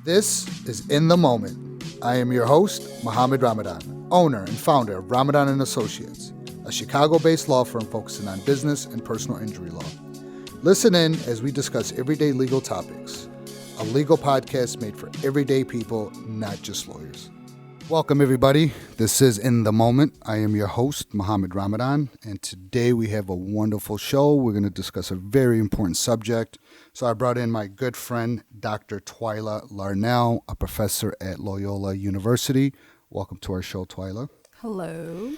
This is In the Moment. I am your host, Mohammed Ramadan, owner and founder of Ramadan and Associates, a Chicago-based law firm focusing on business and personal injury law. Listen in as we discuss everyday legal topics, a legal podcast made for everyday people, not just lawyers. Welcome, everybody. This is In the Moment. I am your host, Mohammed Ramadan, and today we have a wonderful show. We're going to discuss a very important subject. So I brought in my good friend, Dr. Twyla Larnell, a professor at Loyola University. Welcome to our show, Twyla. Hello.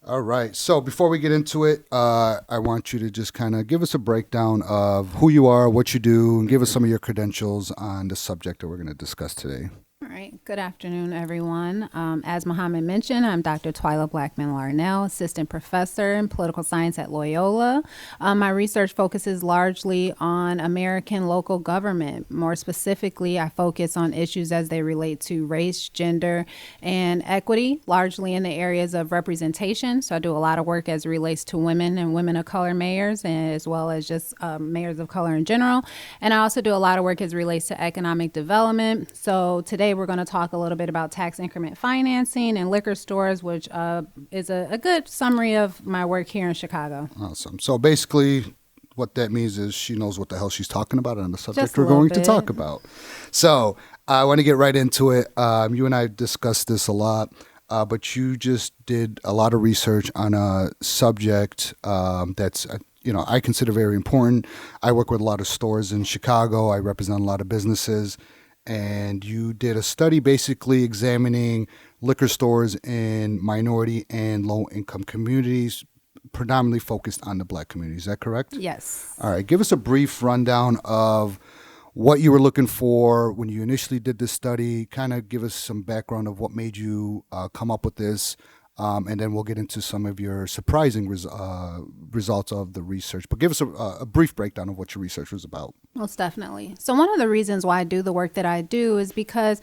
All right. So before we get into it, I want you to just kind of give us a breakdown of who you are, what you do, and give us some of your credentials on the subject that we're going to discuss today. All right. Good afternoon, everyone. As Mohammed mentioned, I'm Dr. Twyla Blackmond Larnell, assistant professor in political science at Loyola. My research focuses largely on American local government. More specifically, I focus on issues as they relate to race, gender, and equity, largely in the areas of representation. So I do a lot of work as it relates to women and women of color mayors, and as well as just mayors of color in general. And I also do a lot of work as it relates to economic development. So today we're going to talk a little bit about tax increment financing and liquor stores, which is a good summary of my work here in Chicago. Awesome. So basically what that means is she knows what the hell she's talking about on the subject Just a we're going little to bit. talk about. So I want to get right into it. You and I discussed this a lot, but you just did a lot of research on a subject that's I consider very important. I work with a lot of stores in Chicago. I represent a lot of businesses. And you did a study basically examining liquor stores in minority and low-income communities, predominantly focused on the Black community. Is that correct? Yes. All right. Give us a brief rundown of what you were looking for when you initially did this study. Kind of give us some background of what made you come up with this. And then we'll get into some of your surprising results of the research. But give us a brief breakdown of what your research was about. Most definitely. So one of the reasons why I do the work that I do is because,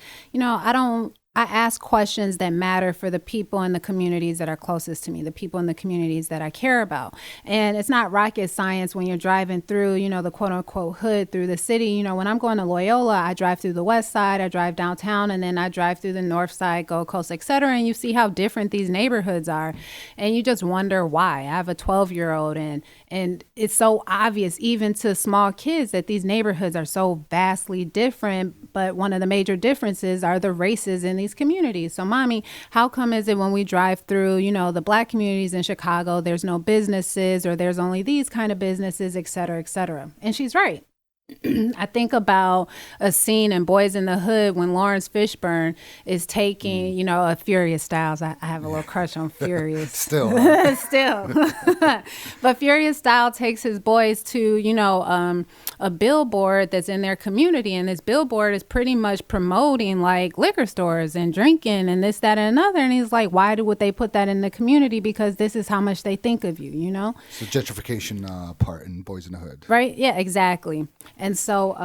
I ask questions that matter for the people in the communities that are closest to me, the people in the communities that I care about. And it's not rocket science when you're driving through, the quote unquote hood through the city. When I'm going to Loyola, I drive through the west side, I drive downtown, and then I drive through the north side, Gold Coast, et cetera. And you see how different these neighborhoods are. And you just wonder why. I have a 12-year-old and it's so obvious even to small kids that these neighborhoods are so vastly different. But one of the major differences are the races in these communities. So, Mommy, how come is it when we drive through, the Black communities in Chicago, there's no businesses or there's only these kind of businesses, et cetera, et cetera? And she's right. I think about a scene in Boys in the Hood when Lawrence Fishburne is taking, a Furious Styles. I have a little crush on Furious. Still. But Furious Style takes his boys to, a billboard that's in their community. And this billboard is pretty much promoting like liquor stores and drinking and this, that, and another. And he's like, why would they put that in the community? Because this is how much they think of you, It's the gentrification part in Boys in the Hood. Right? Yeah, exactly. And so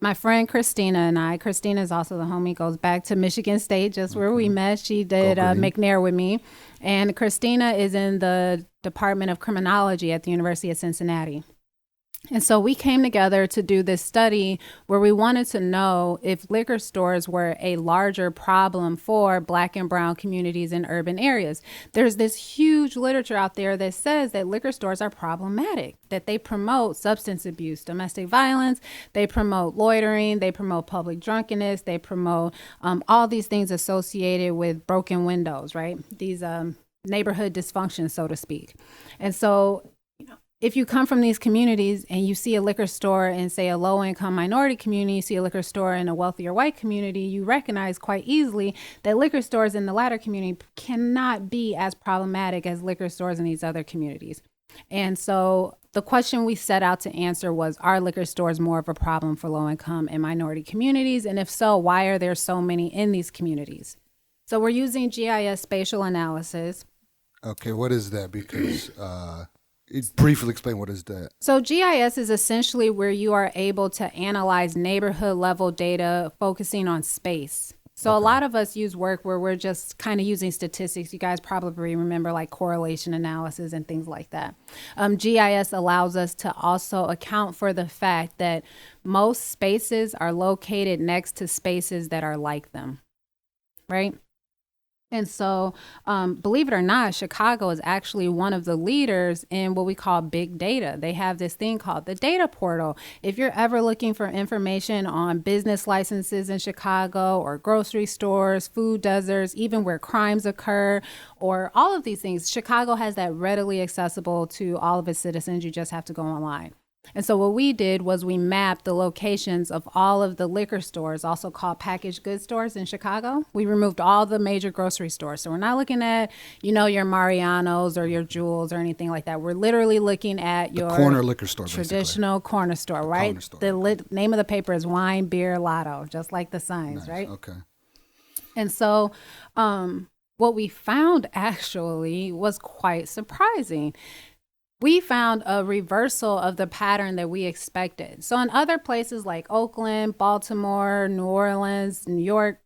my friend Christina is also the homie, goes back to Michigan State, just where we met. She did McNair with me. And Christina is in the Department of Criminology at the University of Cincinnati. And so we came together to do this study where we wanted to know if liquor stores were a larger problem for Black and brown communities in urban areas. There's this huge literature out there that says that liquor stores are problematic, that they promote substance abuse, domestic violence, they promote loitering, they promote public drunkenness, they promote all these things associated with broken windows, right? These neighborhood dysfunction, so to speak. And so if you come from these communities and you see a liquor store in, say, a low-income minority community, you see a liquor store in a wealthier white community, you recognize quite easily that liquor stores in the latter community cannot be as problematic as liquor stores in these other communities. And so the question we set out to answer was, are liquor stores more of a problem for low-income and minority communities? And if so, why are there so many in these communities? So we're using GIS spatial analysis. Okay, what is that? Because briefly explain what is that. So GIS is essentially where you are able to analyze neighborhood level data focusing on space. So a lot of us use work where we're just kind of using statistics. You guys probably remember like correlation analysis and things like that. GIS allows us to also account for the fact that most spaces are located next to spaces that are like them, right? And so, believe it or not, Chicago is actually one of the leaders in what we call big data. They have this thing called the data portal. If you're ever looking for information on business licenses in Chicago or grocery stores, food deserts, even where crimes occur, or all of these things, Chicago has that readily accessible to all of its citizens. You just have to go online. And so what we did was we mapped the locations of all of the liquor stores, also called packaged goods stores in Chicago. We removed all the major grocery stores. So we're not looking at, your Mariano's or your Jewel's or anything like that. We're literally looking at your corner liquor store, traditional basically. Corner store, right? Corner store. The name of the paper is Wine, Beer, Lotto, just like the signs, Nice. right? Okay. And so what we found actually was quite surprising. We found a reversal of the pattern that we expected. So in other places like Oakland, Baltimore, New Orleans, New York,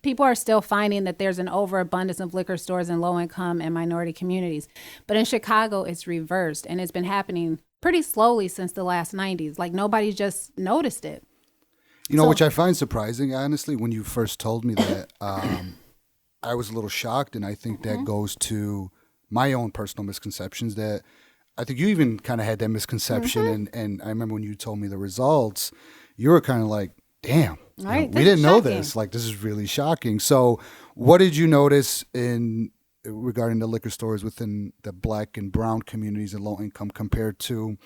people are still finding that there's an overabundance of liquor stores in low-income and minority communities. But in Chicago, it's reversed, and it's been happening pretty slowly since the last 90s. Like, nobody just noticed it. Which I find surprising, honestly, when you first told me that, I was a little shocked, and I think that goes to my own personal misconceptions that I think you even kind of had that misconception. And I remember when you told me the results, you were kind of like, damn, right, we didn't know this. Like, this is really shocking. So what did you notice regarding the liquor stores within the Black and brown communities and low income compared to,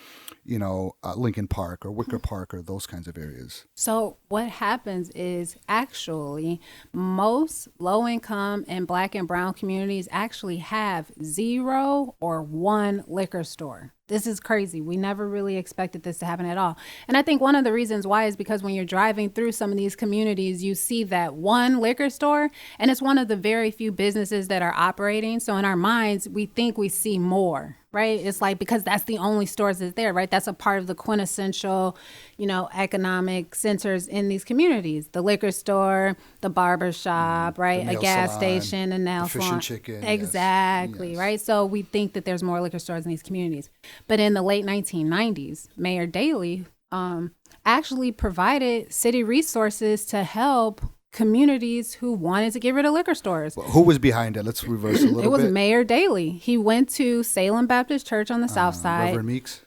Lincoln Park or Wicker Park or those kinds of areas? So what happens is actually most low income and Black and brown communities actually have 0 or 1 liquor store. This is crazy. We never really expected this to happen at all. And I think one of the reasons why is because when you're driving through some of these communities, you see that 1 liquor store, and it's one of the very few businesses that are operating. So in our minds, we think we see more, right? It's like, because that's the only stores that's there, right? That's a part of the quintessential, economic centers in these communities. The liquor store, the barber shop, right? A gas station, a nail salon. Fish and chicken. Exactly, yes. right? So we think that there's more liquor stores in these communities. But in the late 1990s, Mayor Daley actually provided city resources to help communities who wanted to get rid of liquor stores. Who was behind it? Let's reverse a little bit. It was Mayor Daley. He went to Salem Baptist Church on the south side.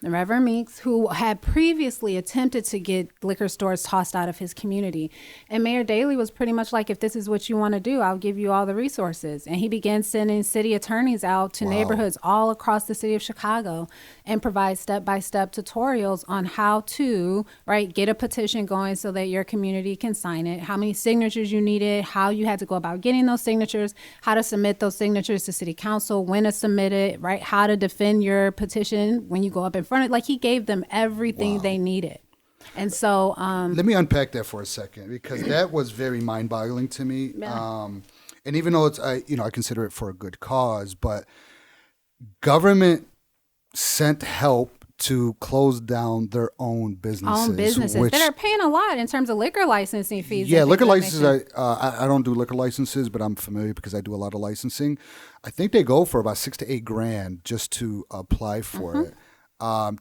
Reverend Meeks, who had previously attempted to get liquor stores tossed out of his community. And Mayor Daley was pretty much like, if this is what you want to do, I'll give you all the resources. And he began sending city attorneys out to neighborhoods all across the city of Chicago and provide step-by-step tutorials on how to, get a petition going so that your community can sign it, how many signatures you needed, how you had to go about getting those signatures, how to submit those signatures to city council, when to submit it, right? How to defend your petition when you go up in front of it. Like, he gave them everything they needed. And so let me unpack that for a second, because that was very mind-boggling to me. Yeah. And even though it's I consider it for a good cause, but government sent help to close down their own businesses. That are paying a lot in terms of liquor licensing fees. Yeah, liquor licenses, I don't do liquor licenses, but I'm familiar because I do a lot of licensing. I think they go for about $6,000 to $8,000 just to apply for it.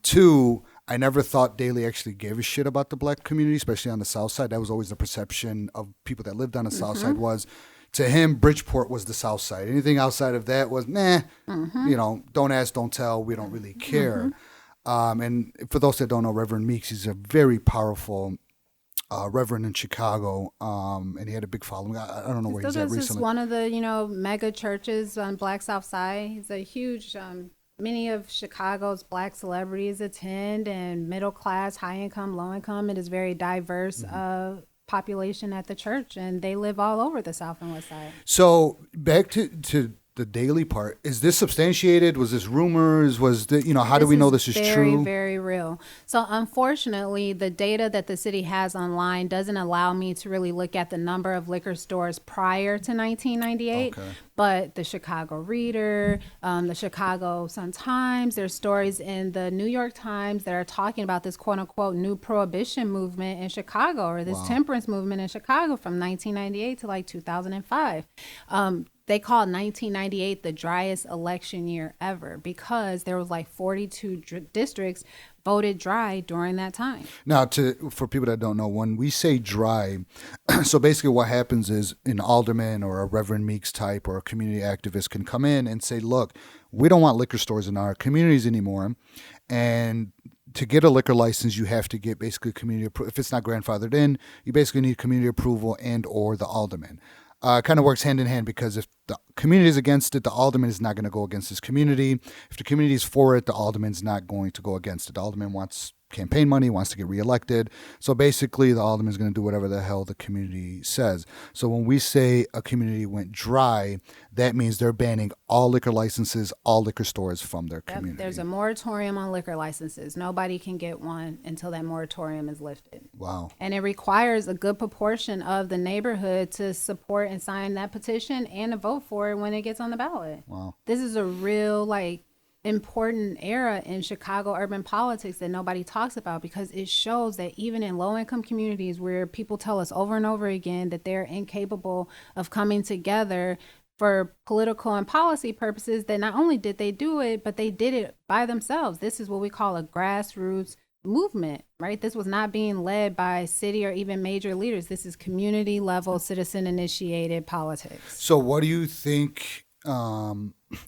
2, I never thought Daley actually gave a shit about the Black community, especially on the South Side. That was always the perception of people that lived on the South Side was, to him, Bridgeport was the South Side. Anything outside of that was, don't ask, don't tell, we don't really care. And for those that don't know, Reverend Meeks, he's a very powerful reverend in Chicago, and he had a big following. I don't know where he's at recently. This is one of the, mega churches on Black South Side. He's a huge, many of Chicago's Black celebrities attend, and middle class, high income, low income. It is very diverse population at the church, and they live all over the South and West Side. So back to the Daley part, is this substantiated? Was this rumors? Was the, how do we know this is true? Very, very real. So unfortunately, the data that the city has online doesn't allow me to really look at the number of liquor stores prior to 1998. Okay. But the Chicago Reader, the Chicago Sun-Times, there's stories in the New York Times that are talking about this quote unquote new prohibition movement in Chicago, or this temperance movement in Chicago from 1998 to like 2005. They called 1998 the driest election year ever because there was like 42 districts voted dry during that time. Now, for people that don't know, when we say dry, so basically what happens is an alderman or a Reverend Meeks type or a community activist can come in and say, look, we don't want liquor stores in our communities anymore. And to get a liquor license, you have to get basically community approval. If it's not grandfathered in, you basically need community approval and or the alderman. It kind of works hand in hand, because if the community is against it, the alderman is not going to go against his community. If the community is for it, the alderman's not going to go against it. The alderman wants campaign money, wants to get reelected. So basically, the alderman is going to do whatever the hell the community says. So when we say a community went dry, that means they're banning all liquor licenses, all liquor stores from their community. There's a moratorium on liquor licenses. Nobody can get one until that moratorium is lifted. Wow. And it requires a good proportion of the neighborhood to support and sign that petition and to vote for it when it gets on the ballot. Wow. This is a real, important era in Chicago urban politics that nobody talks about, because it shows that even in low-income communities where people tell us over and over again that they're incapable of coming together for political and policy purposes, that not only did they do it, but they did it by themselves. This is what we call a grassroots movement, right? This was not being led by city or even major leaders. This is community level, citizen initiated politics. So what do you think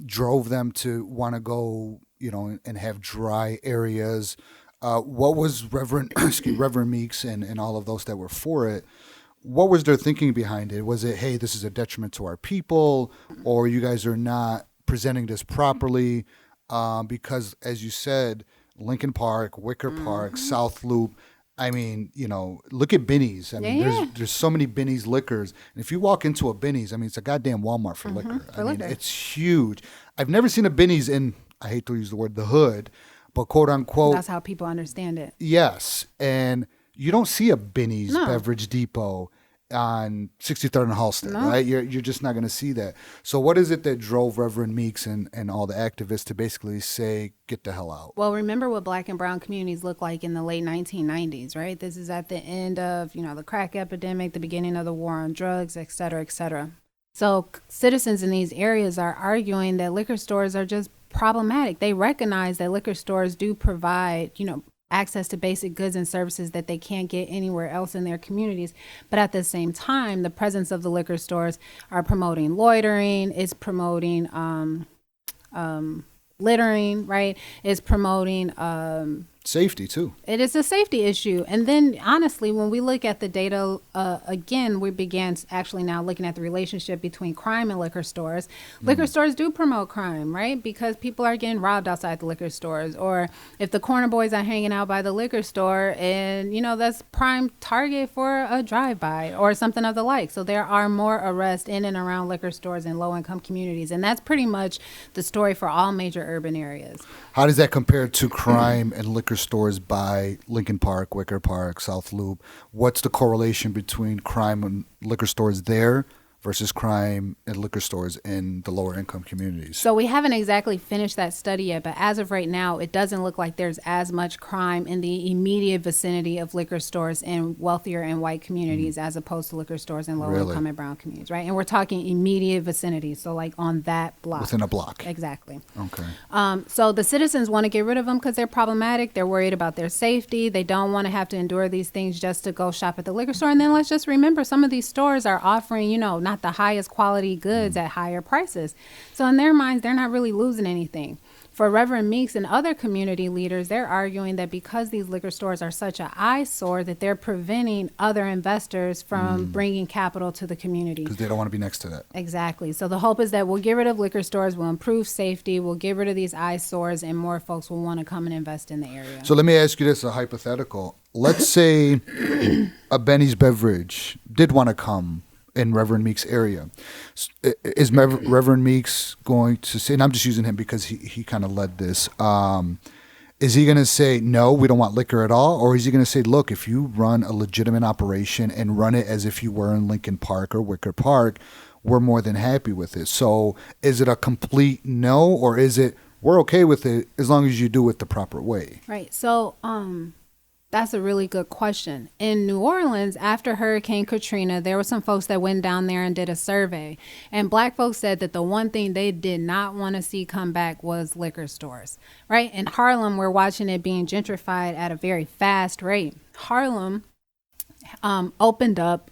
drove them to want to go, and have dry areas? What was Reverend Meeks and all of those that were for it, what was their thinking behind it? Was it, hey, this is a detriment to our people, or you guys are not presenting this properly? Because as you said, Lincoln Park, Wicker Park, South Loop, I mean, look at Binny's. I mean, there's so many Binny's liquors. And if you walk into a Binny's, I mean, it's a goddamn Walmart for liquor. I mean, it's huge. I've never seen a Binny's in, I hate to use the word, the hood, but quote unquote. That's how people understand it. Yes. And you don't see a Binny's Beverage Depot on 63rd and Halsted, right? You're just not going to see that. So what is it that drove Reverend Meeks and all the activists to basically say, get the hell out? Well, remember what Black and brown communities looked like in the late 1990s, right? This is at the end of, the crack epidemic, the beginning of the war on drugs, et cetera, et cetera. So citizens in these areas are arguing that liquor stores are just problematic. They recognize that liquor stores do provide, access to basic goods and services that they can't get anywhere else in their communities. But at the same time, the presence of the liquor stores are promoting loitering, it's promoting littering, right? It's promoting safety too. It is a safety issue. And then honestly, when we look at the data, again, we began actually now looking at the relationship between crime and liquor stores. Liquor stores do promote crime, right? Because people are getting robbed outside the liquor stores. Or if the corner boys are hanging out by the liquor store and, that's prime target for a drive-by or something of the like. So there are more arrests in and around liquor stores in low-income communities. And that's pretty much the story for all major urban areas. How does that compare to crime and liquor stores by Lincoln Park, Wicker Park, South Loop? What's the correlation between crime and liquor stores there versus crime and liquor stores in the lower income communities? So we haven't exactly finished that study yet, but as of right now, it doesn't look like there's as much crime in the immediate vicinity of liquor stores in wealthier and white communities as opposed to liquor stores in lower income and brown communities, right? And we're talking immediate vicinity, so like on that block. Within a block. Exactly. Okay. So the citizens want to get rid of them because they're problematic. They're worried about their safety. They don't want to have to endure these things just to go shop at the liquor store. And then let's just remember, some of these stores are offering, not the highest quality goods at higher prices. So in their minds, they're not really losing anything. For Reverend Meeks and other community leaders, they're arguing that because these liquor stores are such an eyesore, that they're preventing other investors from bringing capital to the community. Because they don't want to be next to that. Exactly. So the hope is that we'll get rid of liquor stores, we'll improve safety, we'll get rid of these eyesores, and more folks will want to come and invest in the area. So let me ask you this, a hypothetical. Let's say a Benny's Beverage did want to come in Reverend Meeks' area. Is Reverend Meeks going to say, and I'm just using him because he kind of led this, is he going to say, no, we don't want liquor at all? Or is he going to say, look, if you run a legitimate operation and run it as if you were in Lincoln Park or Wicker Park, we're more than happy with it? So is it a complete no, or is it, we're okay with it as long as you do it the proper way? Right. So That's a really good question. In New Orleans, after Hurricane Katrina, there were some folks that went down there and did a survey. And Black folks said that the one thing they did not want to see come back was liquor stores, right? In Harlem, we're watching it being gentrified at a very fast rate. Harlem opened up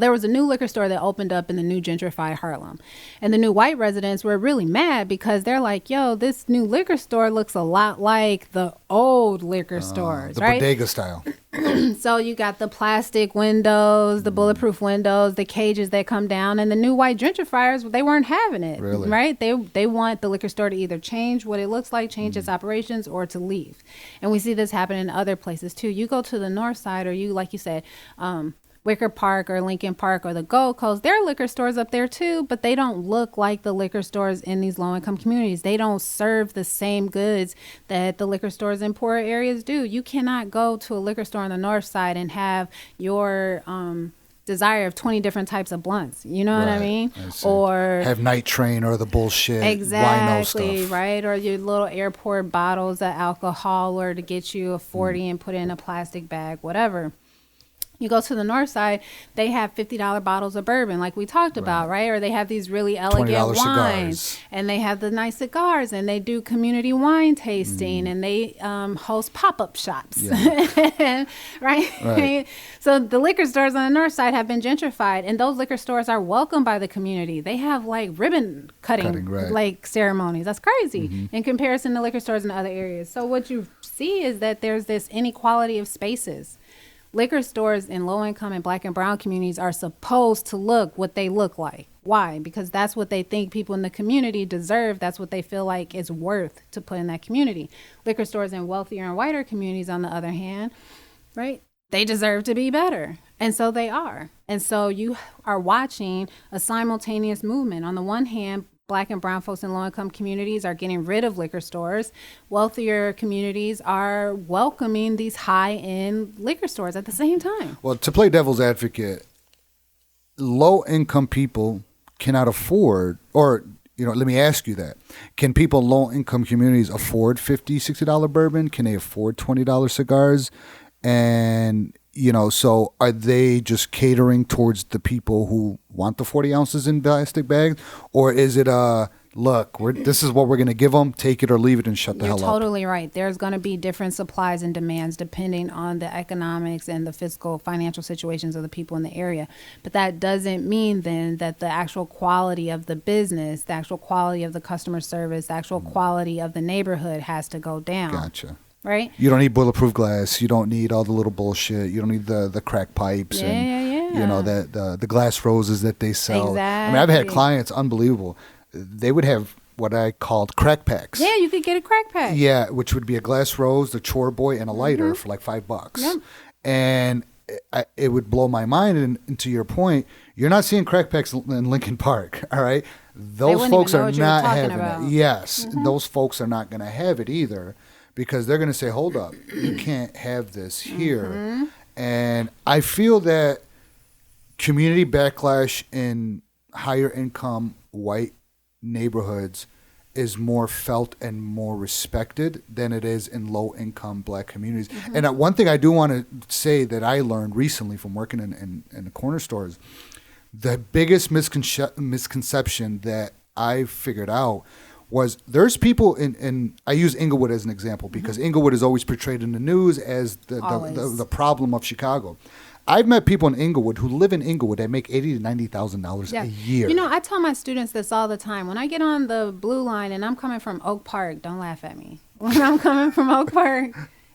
there was a new liquor store that opened up in the new gentrified Harlem. And the new white residents were really mad because they're like, yo, this new liquor store looks a lot like the old liquor stores, right? The bodega style. So you got the plastic windows, the bulletproof windows, the cages that come down, and the new white gentrifiers, they weren't having it, really? Right? They want the liquor store to either change what it looks like, change its operations, or to leave. And we see this happen in other places too. You go to the north side, or you, like you said, Wicker Park or Lincoln Park or the Gold Coast, there are liquor stores up there too, but they don't look like the liquor stores in these low-income communities. They don't serve the same goods that the liquor stores in poorer areas do. You cannot go to a liquor store on the north side and have your desire of 20 different types of blunts. You know what I mean? Or have Night Train or the bullshit exactly, wino stuff. Right? Or your little airport bottles of alcohol, or to get you a 40 and put it in a plastic bag, whatever. You go to the north side, they have $50 bottles of bourbon, like we talked about, right? Or they have these really elegant wines, cigars. And they have the nice cigars, and they do community wine tasting, and they host pop-up shops, right? So the liquor stores on the north side have been gentrified, and those liquor stores are welcomed by the community. They have like ribbon cutting like ceremonies. That's crazy in comparison to liquor stores in other areas. So what you see is that there's this inequality of spaces. Liquor stores in low-income and Black and brown communities are supposed to look what they look like. Why? Because that's what they think people in the community deserve. That's what they feel like is worth to put in that community. Liquor stores in wealthier and whiter communities, on the other hand, right, they deserve to be better. And so they are. And so you are watching a simultaneous movement. On the one hand, Black and brown folks in low-income communities are getting rid of liquor stores. Wealthier communities are welcoming these high-end liquor stores at the same time. Well, to play devil's advocate, low-income people cannot afford, or, let me ask you that. Can people in low-income communities afford $50, $60 bourbon? Can they afford $20 cigars? And so are they just catering towards the people who want the 40 ounces in plastic bags? Or is it look, this is what we're going to give them, take it or leave it and shut the hell up? You're totally right. There's going to be different supplies and demands depending on the economics and the fiscal financial situations of the people in the area. But that doesn't mean then that the actual quality of the business, the actual quality of the customer service, the actual quality of the neighborhood has to go down. Gotcha. Right? You don't need bulletproof glass. You don't need all the little bullshit. You don't need the crack pipes the glass roses that they sell. Exactly. I mean, I've had clients, unbelievable. They would have what I called crack packs. Yeah, you could get a crack pack. Yeah, which would be a glass rose, the chore boy, and a lighter for like $5. Yep. And it would blow my mind. And to your point, you're not seeing crack packs in Lincoln Park, all right? Those folks are not having it. Yes, those folks are not going to have it either. Because they're going to say, hold up, you can't have this here. And I feel that community backlash in higher income white neighborhoods is more felt and more respected than it is in low income Black communities. And one thing I do want to say that I learned recently from working in the corner stores, the biggest misconception that I figured out was there's people in I use Inglewood as an example because Inglewood is always portrayed in the news as the problem of Chicago. I've met people in Inglewood who live in Inglewood that make $80,000 to $90,000 a year. I tell my students this all the time. When I get on the Blue Line and I'm coming from Oak Park, don't laugh at me. When I'm coming from Oak Park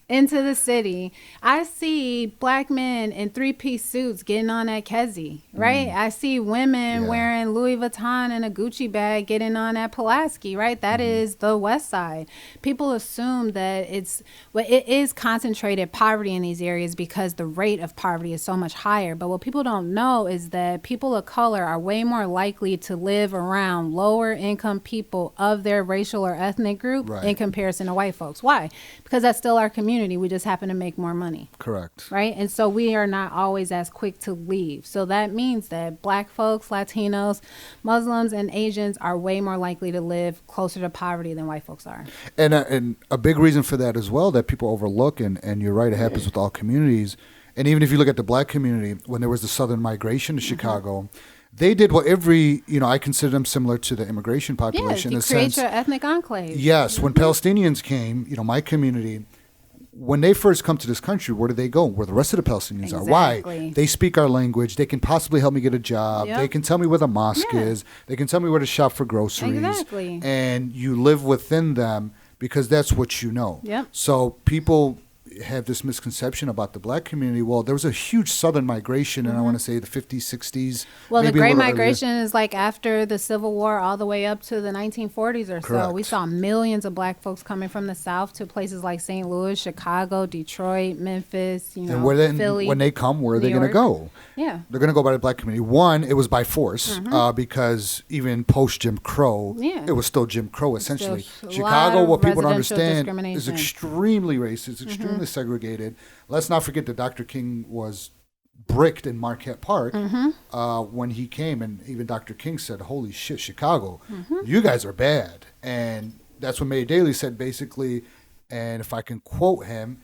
into the city, I see Black men in 3-piece suits getting on at Kedzie, right? I see women wearing Louis Vuitton and a Gucci bag getting on at Pulaski, right? That is the West Side. People assume that it is concentrated poverty in these areas because the rate of poverty is so much higher. But what people don't know is that people of color are way more likely to live around lower income people of their racial or ethnic group in comparison to white folks. Why? Because that's still our community. community. We just happen to make more money. Correct. Right? And so we are not always as quick to leave. So that means that Black folks, Latinos, Muslims, and Asians are way more likely to live closer to poverty than white folks are. And a big reason for that as well that people overlook, and you're right, it happens with all communities. And even if you look at the Black community, when there was the Southern migration to Chicago, they did what I consider them similar to the immigration population. Yeah, you create your ethnic enclave. Yes, when Palestinians came, my community, when they first come to this country, where do they go? Where the rest of the Palestinians are. Why? They speak our language. They can possibly help me get a job. They can tell me where the mosque is. They can tell me where to shop for groceries. Exactly. And you live within them because that's what you know. Yep. So people have this misconception about the Black community. Well, there was a huge Southern migration, and I want to say the 50s, 60s. Well, the Great Migration is like after the Civil War all the way up to the 1940s or Correct. so. We saw millions of Black folks coming from the South to places like St. Louis, Chicago, Detroit, Memphis, and Philly. when they come, where are they going to go? Yeah. They're going to go by the Black community. One, it was by force because even post Jim Crow, it was still Jim Crow essentially. Chicago, what people don't understand, is extremely racist, extremely segregated. Let's not forget that Dr. King was bricked in Marquette Park when he came, and even Dr. King said, "Holy shit, Chicago, you guys are bad." And that's what Mayor Daley said basically, and if I can quote him,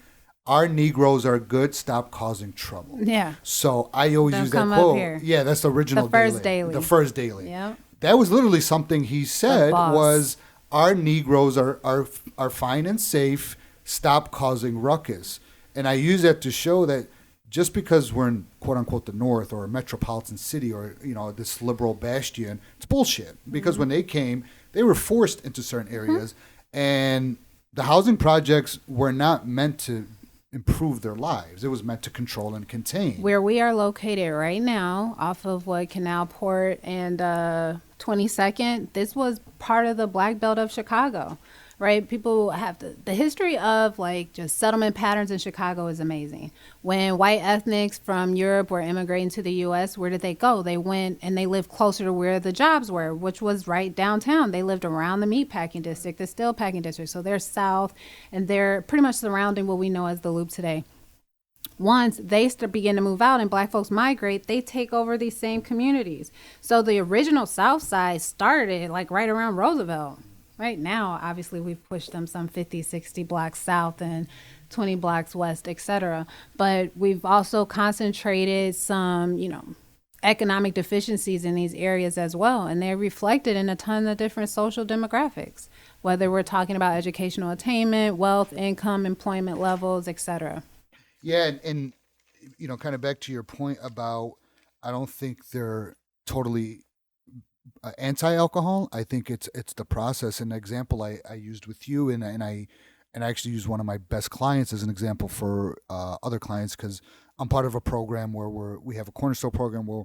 "Our Negroes are good, stop causing trouble." Yeah. So I always use that quote. Yeah, that's the original Daley. The first Daley. Yeah. That was literally something he said was, "Our Negroes are fine and safe, stop causing ruckus." And I use that to show that just because we're in quote unquote the North or a metropolitan city or this liberal bastion, it's bullshit. Because when they came, they were forced into certain areas, and the housing projects were not meant to improve their lives. It was meant to control and contain. Where we are located right now, off of Canal Port and 22nd, this was part of the Black Belt of Chicago. Right? People have the history of just settlement patterns in Chicago is amazing. When white ethnics from Europe were immigrating to the U.S., where did they go? They went and they lived closer to where the jobs were, which was right downtown. They lived around the meatpacking district, the steel packing district. So they're south, and they're pretty much surrounding what we know as the Loop today. Once they begin to move out and Black folks migrate, they take over these same communities. So the original South Side started right around Roosevelt. Right now, obviously, we've pushed them some 50, 60 blocks south and 20 blocks west, et cetera. But we've also concentrated some, economic deficiencies in these areas as well. And they're reflected in a ton of different social demographics, whether we're talking about educational attainment, wealth, income, employment levels, et cetera. Yeah, and kind of back to your point about, I don't think they're totally anti-alcohol. I think it's the process. An example I used with you, and I actually use one of my best clients as an example for other clients, because I'm part of a program where we have a corner store program where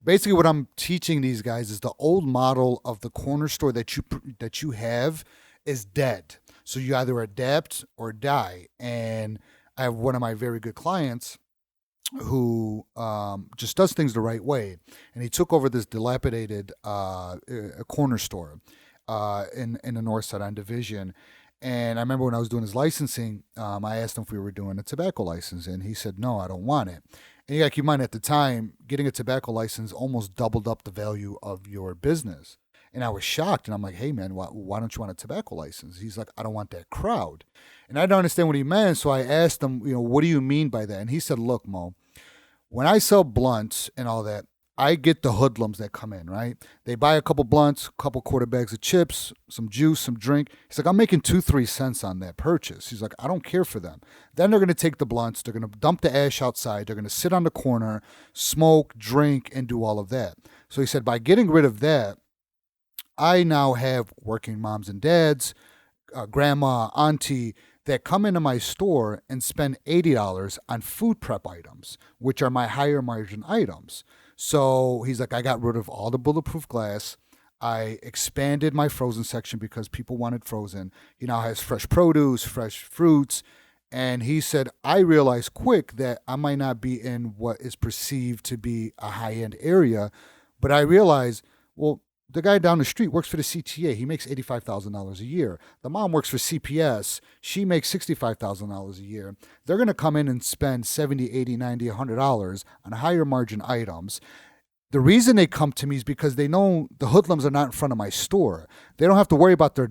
basically what I'm teaching these guys is the old model of the corner store that you have is dead. So you either adapt or die. And I have one of my very good clients who just does things the right way, and he took over this dilapidated corner store in the North Side on Division. And I remember when I was doing his licensing, I asked him if we were doing a tobacco license, and he said, "No, I don't want it." And you got to keep in mind, at the time, getting a tobacco license almost doubled up the value of your business. And I was shocked, and I'm like, "Hey man, why don't you want a tobacco license?" He's like, "I don't want that crowd." And I don't understand what he meant, so I asked him, "What do you mean by that?" And he said, "Look, Mo, when I sell blunts and all that, I get the hoodlums that come in, right? They buy a couple blunts, a couple quarter bags of chips, some juice, some drink. He's like, I'm making 2-3 cents on that purchase. He's like, I don't care for them. Then they're going to take the blunts. They're going to dump the ash outside. They're going to sit on the corner, smoke, drink, and do all of that. So he said, by getting rid of that, I now have working moms and dads, grandma, auntie, that come into my store and spend $80 on food prep items, which are my higher margin items. So he's like, I got rid of all the bulletproof glass. I expanded my frozen section because people wanted frozen. He now has fresh produce, fresh fruits. And he said, I realized quick that I might not be in what is perceived to be a high-end area, but I realized, well, the guy down the street works for the CTA. He makes $85,000 a year. The mom works for CPS. She makes $65,000 a year. They're going to come in and spend $70, $80, $90, $100 on higher margin items. The reason they come to me is because they know the hoodlums are not in front of my store. They don't have to worry about their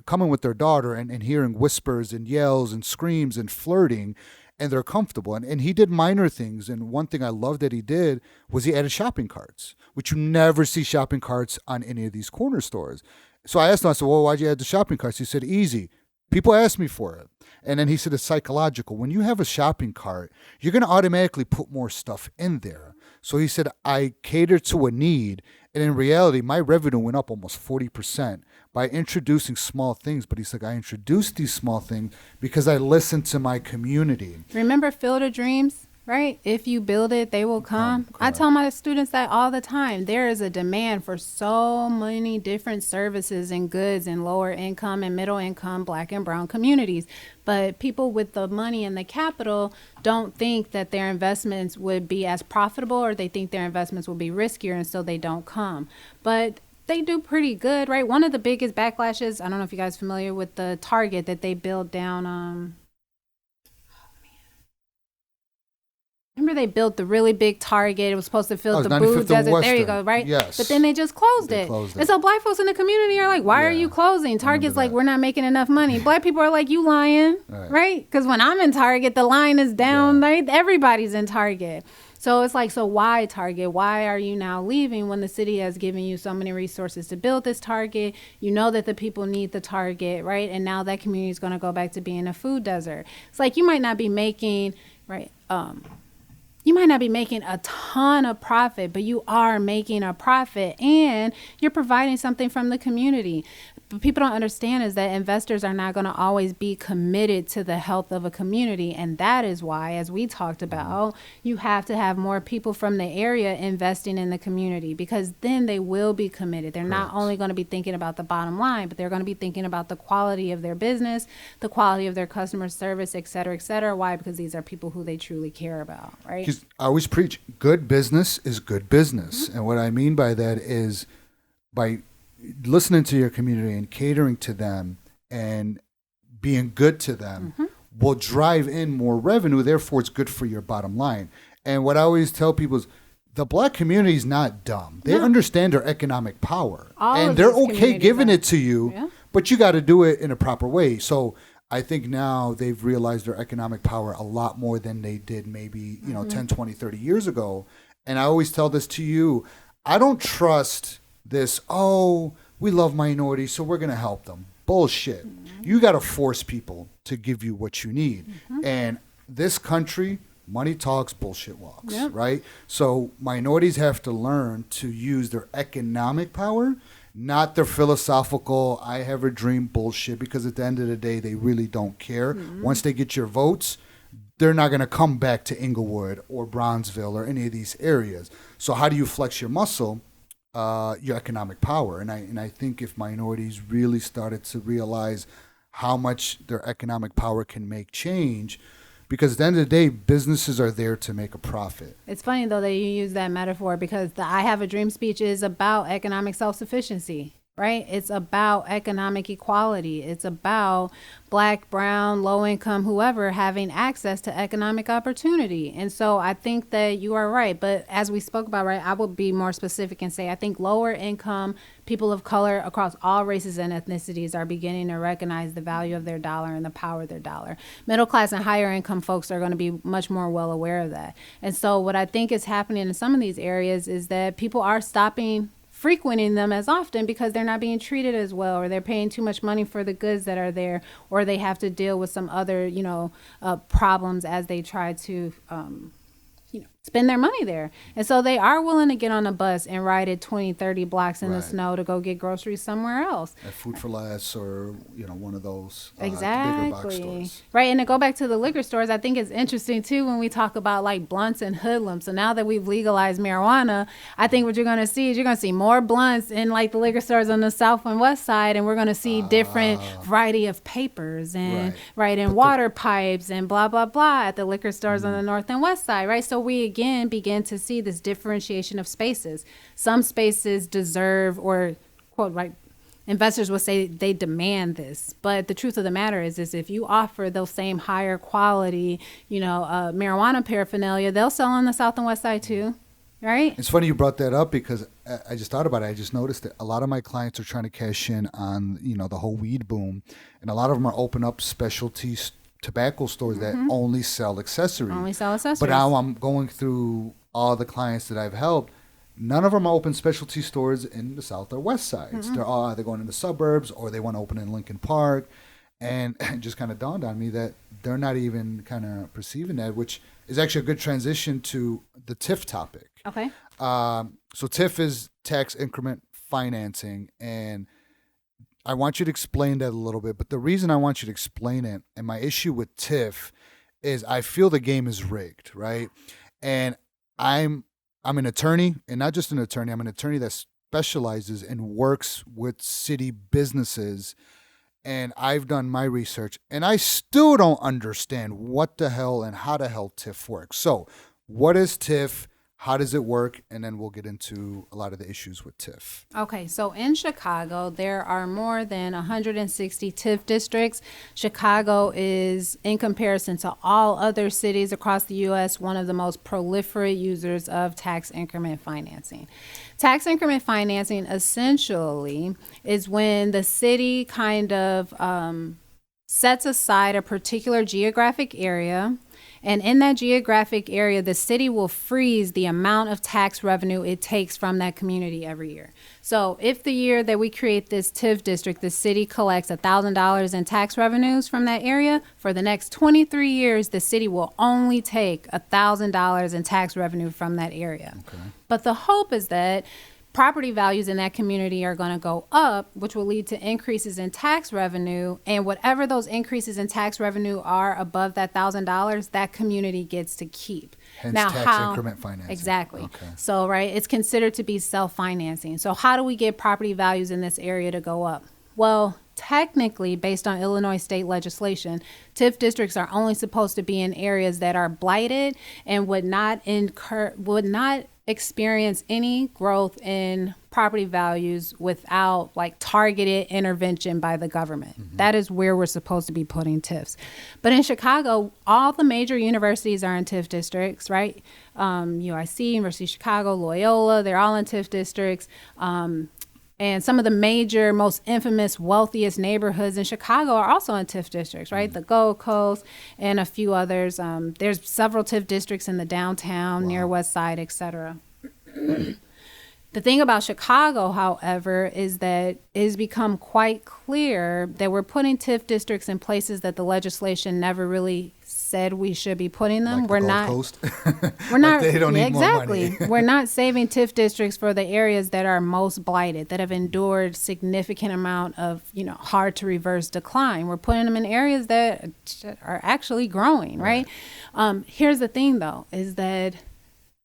coming with their daughter and hearing whispers and yells and screams and flirting, and they're comfortable. And he did minor things. And one thing I love that he did was he added shopping carts, which you never see shopping carts on any of these corner stores. So I asked him, I said, well, why'd you add the shopping carts? He said, easy. People ask me for it. And then he said it's psychological. When you have a shopping cart, you're going to automatically put more stuff in there. So he said, I cater to a need. And in reality, my revenue went up almost 40% by introducing small things. But he's like, I introduced these small things because I listened to my community. Remember Field of Dreams? Right? If you build it, they will come. I tell my students that all the time. There is a demand for so many different services and goods in lower income and middle income Black and brown communities. But people with the money and the capital don't think that their investments would be as profitable, or they think their investments will be riskier, and so they don't come. But they do pretty good, right? One of the biggest backlashes, I don't know if you guys are familiar with the Target that they built down remember they built the really big Target. It was supposed to fill the food desert. There you go, right? Yes. But then they just closed it. And so Black folks in the community are like, why are you closing? Target's like, we're not making enough money. Black people are like, you lying, right? Because when I'm in Target, the line is down, right? Everybody's in Target. So it's like, so why Target? Why are you now leaving when the city has given you so many resources to build this Target? You know that the people need the Target, right? And now that community is going to go back to being a food desert. It's like you might not be making, right? You might not be making a ton of profit, but you are making a profit and you're providing something from the community. What people don't understand is that investors are not going to always be committed to the health of a community. And that is why, as we talked about, you have to have more people from the area investing in the community, because then they will be committed. They're not only going to be thinking about the bottom line, but they're going to be thinking about the quality of their business, the quality of their customer service, et cetera, et cetera. Why? Because these are people who they truly care about, right? I always preach good business is good business. And what I mean by that is by listening to your community and catering to them and being good to them will drive in more revenue. Therefore, it's good for your bottom line. And what I always tell people is the Black community is not dumb. They understand their economic power. And they're okay giving it to you, but you got to do it in a proper way. So I think now they've realized their economic power a lot more than they did maybe, 10, 20, 30 years ago. And I always tell this to you. I don't trust this, we love minorities, so we're going to help them. Bullshit. You got to force people to give you what you need. And this country, money talks, bullshit walks, right? So minorities have to learn to use their economic power, not their philosophical, I have a dream bullshit, because at the end of the day, they really don't care. Once they get your votes, they're not going to come back to Inglewood or Bronzeville or any of these areas. So how do you flex your muscle? Your economic power. And I think if minorities really started to realize how much their economic power can make change, because at the end of the day, businesses are there to make a profit. It's funny, though, that you use that metaphor, because the I Have a Dream speech is about economic self-sufficiency, right? It's about economic equality. It's about Black, brown, low income, whoever having access to economic opportunity. And so I think that you are right. But as we spoke about, right, I will be more specific and say I think lower income people of color across all races and ethnicities are beginning to recognize the value of their dollar and the power of their dollar. Middle class and higher income folks are going to be much more well aware of that. And so what I think is happening in some of these areas is that people are stopping frequenting them as often because they're not being treated as well, or they're paying too much money for the goods that are there, or they have to deal with some other, problems as they try to, spend their money there. And so they are willing to get on a bus and ride it 20, 30 blocks in the snow to go get groceries somewhere else. At Food for Less or, one of those exactly. bigger box stores. Right. And to go back to the liquor stores, I think it's interesting, too, when we talk about like blunts and hoodlums. So now that we've legalized marijuana, I think what you're going to see is more blunts in like the liquor stores on the south and west side. And we're going to see different variety of papers and and water pipes and blah, blah, blah at the liquor stores on the north and west side. Right. So we again begin to see this differentiation of spaces. Some spaces deserve, or quote, right, investors will say they demand this, but the truth of the matter is if you offer those same higher quality, marijuana paraphernalia, they'll sell on the South and West Side too, right? It's funny you brought that up because I just thought about it. I just noticed that a lot of my clients are trying to cash in on, the whole weed boom, and a lot of them are open up specialty tobacco stores that only sell accessories. Only sell accessories. But now I'm going through all the clients that I've helped. None of them are open specialty stores in the South or West Sides. They're all either going in the suburbs or they want to open in Lincoln Park. And it just kind of dawned on me that they're not even kind of perceiving that, which is actually a good transition to the TIF topic. Okay. So TIF is tax increment financing, and I want you to explain that a little bit. But the reason I want you to explain it, and my issue with TIF, is I feel the game is rigged, right? And I'm an attorney, and not just an attorney. I'm an attorney that specializes and works with city businesses, and I've done my research, and I still don't understand what the hell and how the hell TIF works. So what is TIF? How does it work? And then we'll get into a lot of the issues with TIF. Okay, so in Chicago, there are more than 160 TIF districts. Chicago is, in comparison to all other cities across the U.S., one of the most proliferate users of tax increment financing. Tax increment financing essentially is when the city kind of sets aside a particular geographic area, and in that geographic area, the city will freeze the amount of tax revenue it takes from that community every year. So if the year that we create this TIF district, the city collects $1,000 in tax revenues from that area, for the next 23 years, the city will only take $1,000 in tax revenue from that area. Okay. But the hope is that property values in that community are going to go up, which will lead to increases in tax revenue. And whatever those increases in tax revenue are above that $1,000, that community gets to keep. Hence now, tax increment financing. Exactly. Okay. So, right, it's considered to be self-financing. So how do we get property values in this area to go up? Well, technically, based on Illinois state legislation, TIF districts are only supposed to be in areas that are blighted and would not experience any growth in property values without targeted intervention by the government. Mm-hmm. That is where we're supposed to be putting TIFs. But in Chicago, all the major universities are in TIF districts, right? UIC, University of Chicago, Loyola, they're all in TIF districts. And some of the major, most infamous, wealthiest neighborhoods in Chicago are also in TIF districts, right? Mm-hmm. The Gold Coast and a few others. There's several TIF districts in the downtown, near West Side, et cetera. The thing about Chicago, however, is that it has become quite clear that we're putting TIF districts in places that the legislation never really said we should be putting them. We're not. Coast. We're not. They don't need exactly. more money. We're not saving TIF districts for the areas that are most blighted, that have endured significant amount of hard to reverse decline. We're putting them in areas that are actually growing. Right. Here's the thing, though, is that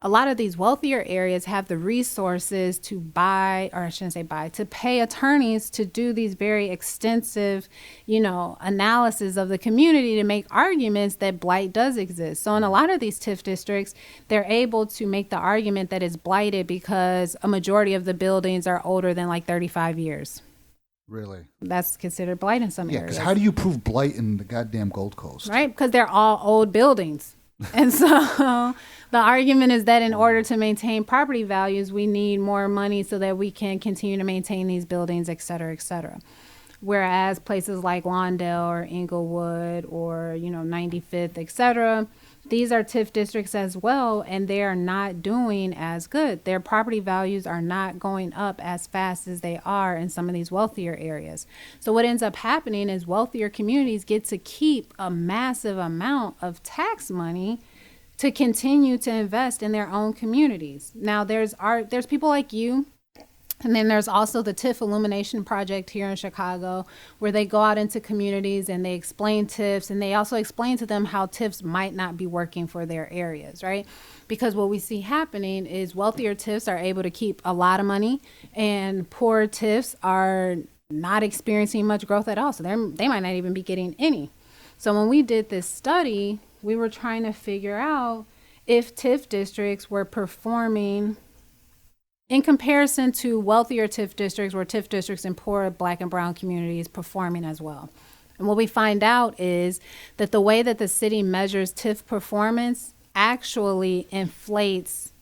a lot of these wealthier areas have the resources to to pay attorneys to do these very extensive, analysis of the community to make arguments that blight does exist. So in a lot of these TIF districts, they're able to make the argument that it's blighted because a majority of the buildings are older than 35 years. Really? That's considered blight in some areas. Yeah, because how do you prove blight in the goddamn Gold Coast? Right, because they're all old buildings. And so the argument is that in order to maintain property values, we need more money so that we can continue to maintain these buildings, et cetera, et cetera. Whereas places like Lawndale or Inglewood or, 95th, et cetera, these are TIF districts as well, and they are not doing as good. Their property values are not going up as fast as they are in some of these wealthier areas. So what ends up happening is wealthier communities get to keep a massive amount of tax money to continue to invest in their own communities. Now, there's people like you. And then there's also the TIF Illumination Project here in Chicago, where they go out into communities and they explain TIFs, and they also explain to them how TIFs might not be working for their areas, right? Because what we see happening is wealthier TIFs are able to keep a lot of money, and poorer TIFs are not experiencing much growth at all. So they might not even be getting any. So when we did this study, we were trying to figure out if TIF districts were performing in comparison to wealthier TIF districts, where TIF districts in poor Black and brown communities performing as well. And what we find out is that the way that the city measures TIF performance actually inflates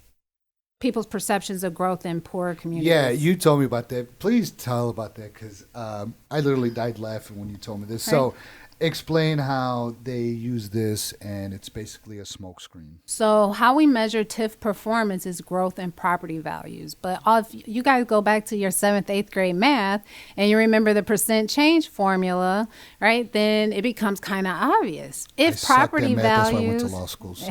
people's perceptions of growth in poorer communities. Yeah, you told me about that. Please tell about that, because I literally died laughing when you told me this. Right. So explain how they use this, and it's basically a smokescreen. So how we measure TIF performance is growth in property values. But if you guys go back to your 7th, 8th grade math, and you remember the percent change formula, right, then it becomes kind of obvious. If property values... That's why I went to law school, so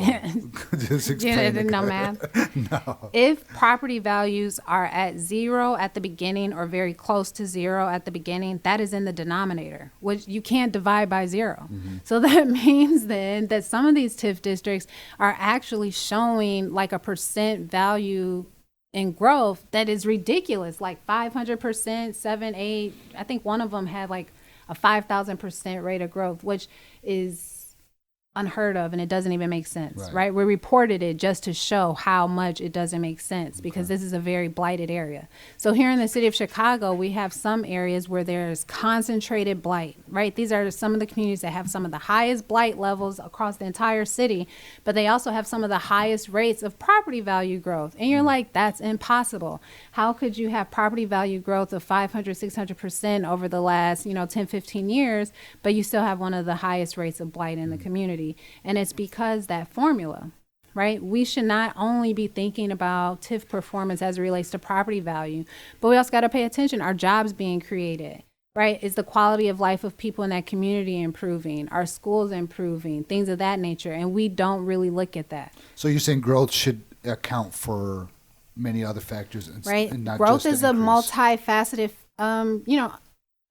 just explain. You didn't know math? No. If property values are at 0 at the beginning or very close to 0 at the beginning, that is in the denominator, which you can't divide by 0. Mm-hmm. So that means then that some of these TIF districts are actually showing like a percent value in growth that is ridiculous, like 500%, 7, 8. I think one of them had like a 5,000% rate of growth, which is unheard of, and it doesn't even make sense, right? We reported it just to show how much it doesn't make sense, because this is a very blighted area. So here in the city of Chicago, we have some areas where there's concentrated blight, right? These are some of the communities that have some of the highest blight levels across the entire city, but they also have some of the highest rates of property value growth. And you're like, that's impossible. How could you have property value growth of 500, 600% over the last, 10, 15 years, but you still have one of the highest rates of blight in the community? And it's because that formula, right? We should not only be thinking about TIF performance as it relates to property value, but we also got to pay attention. Are jobs being created, right? Is the quality of life of people in that community improving? Are schools improving? Things of that nature. And we don't really look at that. So you're saying growth should account for many other factors, right? And not growth just is a multifaceted,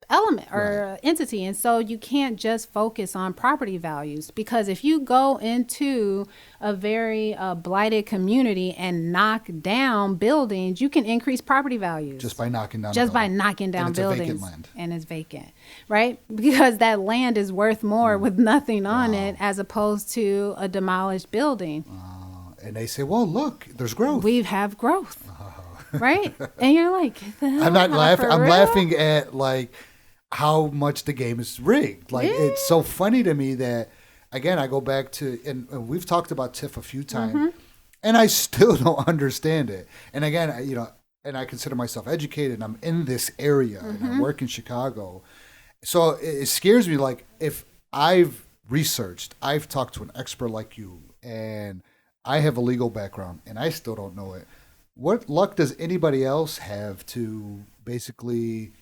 element or entity. And so you can't just focus on property values, because if you go into a very blighted community and knock down buildings, you can increase property values. Just by knocking down buildings. Vacant land. And it's vacant, right? Because that land is worth more with nothing on it as opposed to a demolished building. And they say, well, look, there's growth. We have growth. Right? And you're like, I'm not laughing. I'm laughing at like how much the game is rigged. Like, it's so funny to me that, again, I go back to, and we've talked about TIF a few times, and I still don't understand it. And again, and I consider myself educated, and I'm in this area, and I work in Chicago. So it scares me, like, if I've researched, I've talked to an expert like you, and I have a legal background, and I still don't know it. What luck does anybody else have to basically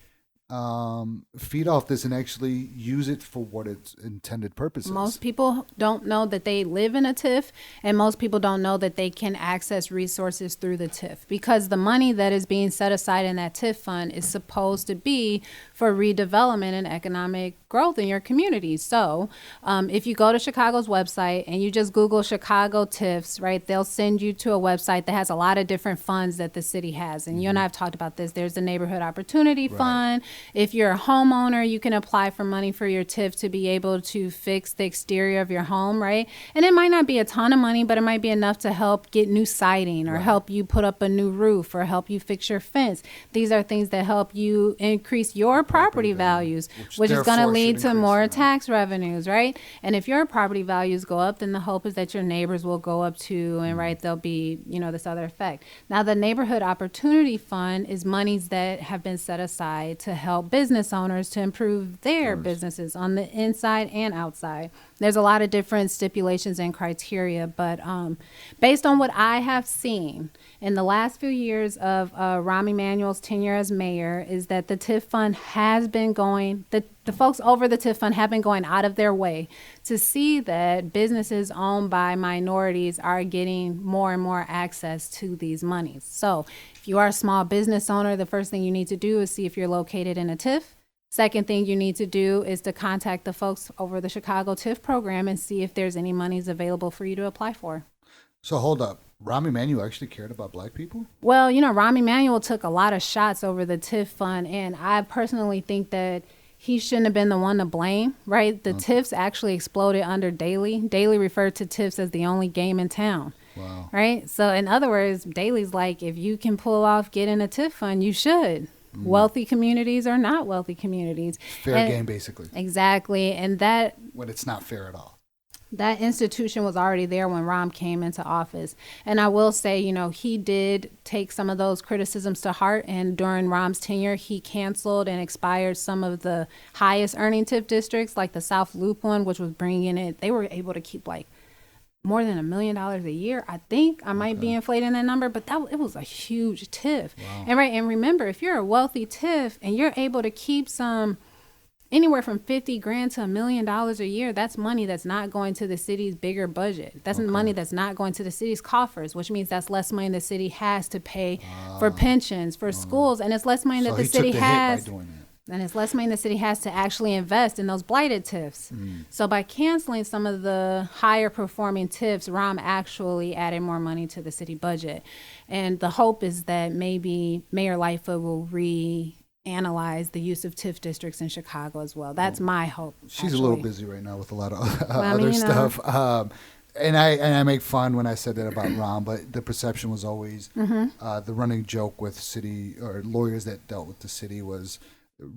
feed off this and actually use it for what its intended purpose is? Most people don't know that they live in a TIF, and most people don't know that they can access resources through the TIF, because the money that is being set aside in that TIF fund is supposed to be for redevelopment and economic growth in your community. So if you go to Chicago's website and you just Google Chicago TIFs, right, they'll send you to a website that has a lot of different funds that the city has. And you and I have talked about this. There's the Neighborhood Opportunity Fund. If you're a homeowner, you can apply for money for your TIF to be able to fix the exterior of your home, right? And it might not be a ton of money, but it might be enough to help get new siding or help you put up a new roof or help you fix your fence. These are things that help you increase your property values, which is going to lead to more tax revenues, right? And if your property values go up, then the hope is that your neighbors will go up too, and there'll be, this other effect. Now, the Neighborhood Opportunity Fund is monies that have been set aside to help business owners to improve their businesses on the inside and outside. There's a lot of different stipulations and criteria, but based on what I have seen in the last few years of Rahm Emanuel's tenure as mayor, is that the TIF fund has been going, the folks over the TIF fund have been going out of their way to see that businesses owned by minorities are getting more and more access to these monies. So if you are a small business owner, the first thing you need to do is see if you're located in a TIF. Second thing you need to do is to contact the folks over the Chicago TIF program and see if there's any monies available for you to apply for. So hold up. Rahm Emanuel actually cared about black people? Well, Rahm Emanuel took a lot of shots over the TIF fund, and I personally think that he shouldn't have been the one to blame, right? The TIFs actually exploded under Daley. Daley referred to TIFs as the only game in town. Wow. Right? So in other words, Daley's like, if you can pull off getting a TIF fund, you should. Wealthy communities are not wealthy communities. Fair game, basically. Exactly. And that... when it's not fair at all. That institution was already there when Rahm came into office. And I will say, you know, he did take some of those criticisms to heart. And during Rahm's tenure, he canceled and expired some of the highest earning TIF districts, like the South Loop one, which was bringing it. They were able to keep like more than $1 million a year. I think I might be inflating that number, but it was a huge TIF. Wow. And remember, if you're a wealthy TIF and you're able to keep some anywhere from $50,000 to $1 million a year, that's money that's not going to the city's bigger budget. That's money that's not going to the city's coffers, which means that's less money the city has to pay for pensions, for schools, and it's less money that the city has. And it's less money the city has to actually invest in those blighted TIFs. So by canceling some of the higher performing TIFs, Rahm actually added more money to the city budget. And the hope is that maybe Mayor Lightfoot will analyze the use of TIF districts in Chicago as well. That's my hope. She's a little busy right now with a lot of other stuff. And I make fun when I said that about Rahm, but the perception was always the running joke with city or lawyers that dealt with the city was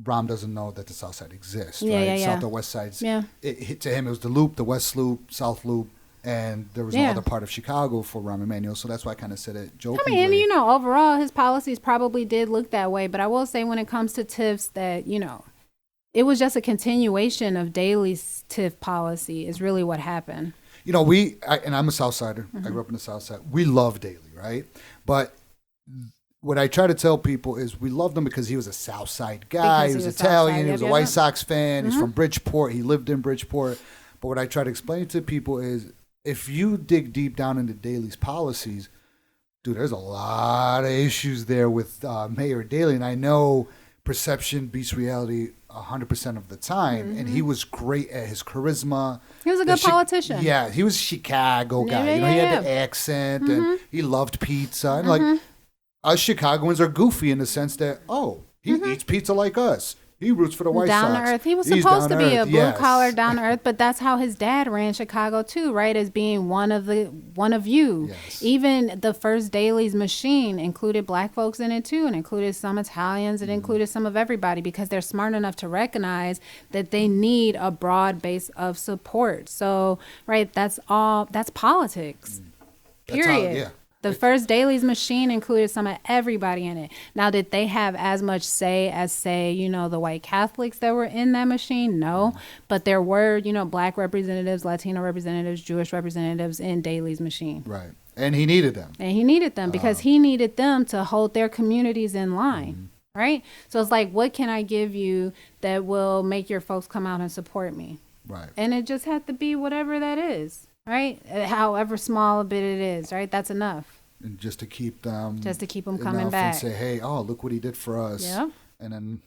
Rahm doesn't know that the South Side exists, right? South or West Sides. To him, it was the Loop, the West Loop, South Loop, and there was no other part of Chicago for Rahm Emanuel, so that's why I kind of said it jokingly. I mean, and overall, his policies probably did look that way, but I will say when it comes to TIFs that, it was just a continuation of Daley's TIF policy is really what happened. And I'm a South Sider. I grew up in the South Side. We love Daley, right? But what I try to tell people is we loved him because he was a South Side guy. He was Italian. He was a White Sox fan. He's from Bridgeport. He lived in Bridgeport. But what I try to explain to people is if you dig deep down into Daley's policies, dude, there's a lot of issues there with Mayor Daley. And I know perception beats reality 100% of the time. And he was great at his charisma. He was a good politician. Yeah, he was a Chicago guy. He had the accent and he loved pizza. And us Chicagoans are goofy in the sense that, he eats pizza like us. He roots for the White Sox. Down to earth. He was supposed to be a blue collar, down to earth, but that's how his dad ran Chicago too, right? As being one of you. Yes. Even the first Daley's machine included black folks in it too, and included some Italians, and included some of everybody because they're smart enough to recognize that they need a broad base of support. So, right, that's politics. Period. The first Daley's machine included some of everybody in it. Now, did they have as much say as, say, the white Catholics that were in that machine? No. But there were, black representatives, Latino representatives, Jewish representatives in Daley's machine. Right. And he needed them. Because he needed them to hold their communities in line. Right? So it's like, what can I give you that will make your folks come out and support me? Right. And it just had to be whatever that is. Right? However small a bit it is, right? That's enough. And just to keep them coming back. And say, hey, look what he did for us. Yeah. And then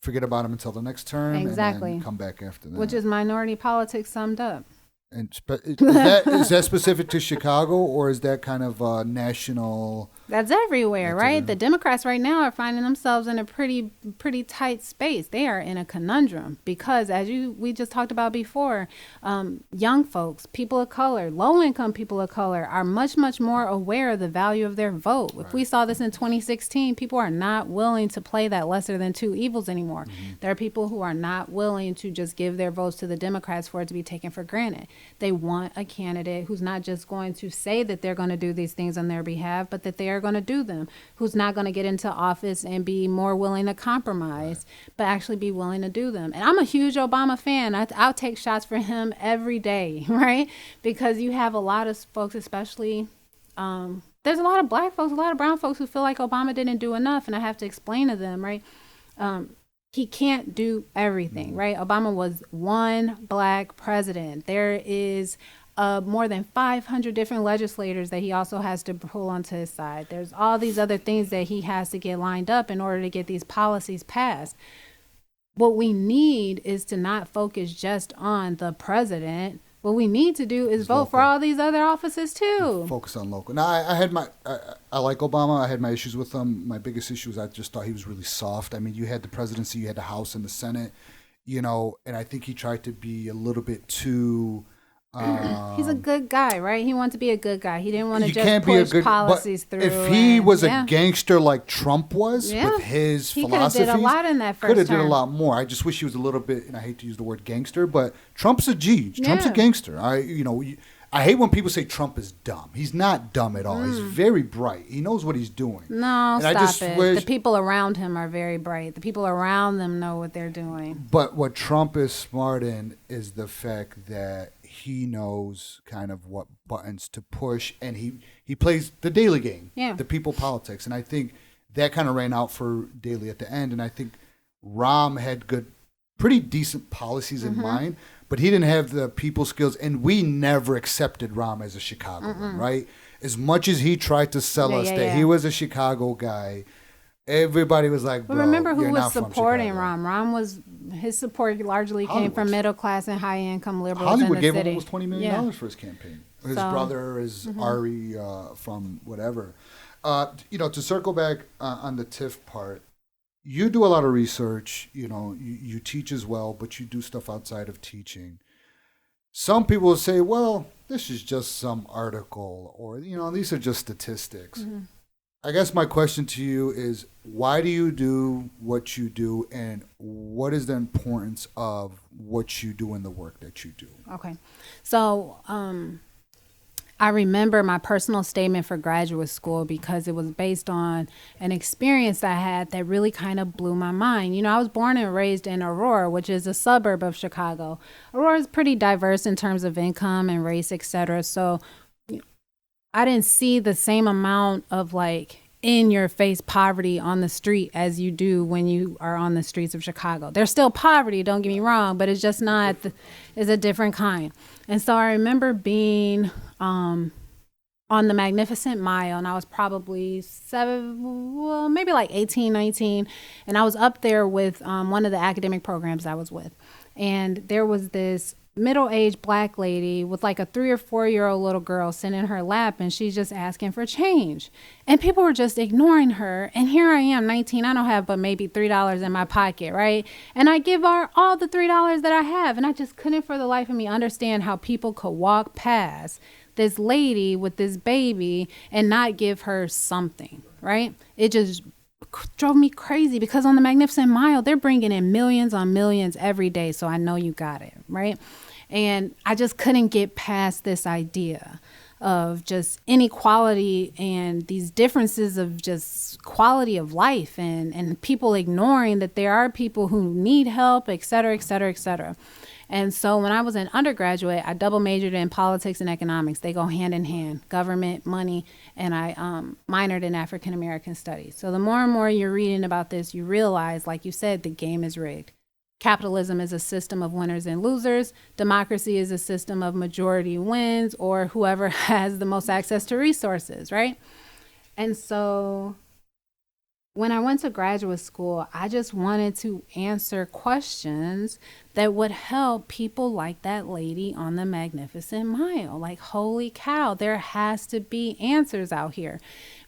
forget about him until the next term. Exactly. And then come back after that. Which is minority politics summed up. And is that specific to Chicago, or is that kind of national? That's everywhere, right? The Democrats right now are finding themselves in a pretty tight space. They are in a conundrum because, as we just talked about before, young folks, people of color, low-income people of color are much, much more aware of the value of their vote. Right. If we saw this in 2016, people are not willing to play that lesser than two evils anymore. There are people who are not willing to just give their votes to the Democrats for it to be taken for granted. They want a candidate who's not just going to say that they're going to do these things on their behalf, but that they are going to do them, who's not going to get into office and be more willing to compromise, but actually be willing to do them. And I'm a huge Obama fan. I'll take shots for him every day, right? Because you have a lot of folks, especially, there's a lot of black folks, a lot of brown folks who feel like Obama didn't do enough, and I have to explain to them, right? He can't do everything, right? Obama was one black president. There is more than 500 different legislators that he also has to pull onto his side. There's all these other things that he has to get lined up in order to get these policies passed. What we need is to not focus just on the president. What we need to do is vote for all these other offices too. Focus on local. Now, I like Obama. I had my issues with him. My biggest issue was I just thought he was really soft. I mean, you had the presidency, you had the House and the Senate, and I think he tried to be a little bit too He's a good guy, right? He wanted to be a good guy. He didn't want to You just can't be a push good policies but through. If he was yeah. a gangster like Trump was Yeah. with his He philosophies, could have did a lot in that first could have did term. a lot more. I just wish he was a little bit, and I hate to use the word gangster, but Trump's a G. Trump's a Yeah. gangster. I hate when people say Trump is dumb. He's not dumb at all. He's very bright. He knows what he's doing. No, And stop I just it. wish, The people around him are very bright. The people around them know what they're doing. but what Trump is smart in is the fact that he knows kind of what buttons to push, and he plays the Daley game, the people politics. And I think that kind of ran out for Daley at the end. And I think Rahm had pretty decent policies in mind, but he didn't have the people skills. And we never accepted Rahm as a Chicagoan, right? As much as he tried to sell us that he was a Chicago guy, everybody was like, bro, but remember who you're was not from supporting Chicago. Rahm? His support largely came from middle class and high income liberals Hollywood in the gave city. him almost $20 million for his campaign. His brother is Ari from whatever. To circle back on the TIF part, you do a lot of research. You teach as well, but you do stuff outside of teaching. Some people will say, well, this is just some article, or, these are just statistics. I guess my question to you is, why do you do what you do, and what is the importance of what you do in the work that you do? Okay. So I remember my personal statement for graduate school because it was based on an experience I had that really kind of blew my mind. I was born and raised in Aurora, which is a suburb of Chicago. Aurora is pretty diverse in terms of income and race, et cetera. So I didn't see the same amount of in your face poverty on the street as you do when you are on the streets of Chicago. There's still poverty, don't get me wrong, but it's just not, it's a different kind. And so I remember being on the Magnificent Mile, and I was probably maybe 18, 19. And I was up there with one of the academic programs I was with. And there was this middle-aged black lady with a 3 or 4 year old little girl sitting in her lap, and she's just asking for change, and people were just ignoring her. And here I am, 19, I don't have but maybe $3 in my pocket, right? And I give her all the $3 that I have, and I just couldn't for the life of me understand how people could walk past this lady with this baby and not give her something, right? It just drove me crazy, because on the Magnificent Mile, they're bringing in millions on millions every day. So I know you got it, right? And I just couldn't get past this idea of just inequality and these differences of just quality of life, and people ignoring that there are people who need help, et cetera, et cetera, et cetera. And so when I was an undergraduate, I double majored in politics and economics. They go hand in hand, government, money, and I minored in African American studies. So the more and more you're reading about this, you realize, like you said, the game is rigged. Capitalism is a system of winners and losers. Democracy is a system of majority wins, or whoever has the most access to resources, right? And so when I went to graduate school, I just wanted to answer questions that would help people like that lady on the Magnificent Mile. Holy cow, there has to be answers out here.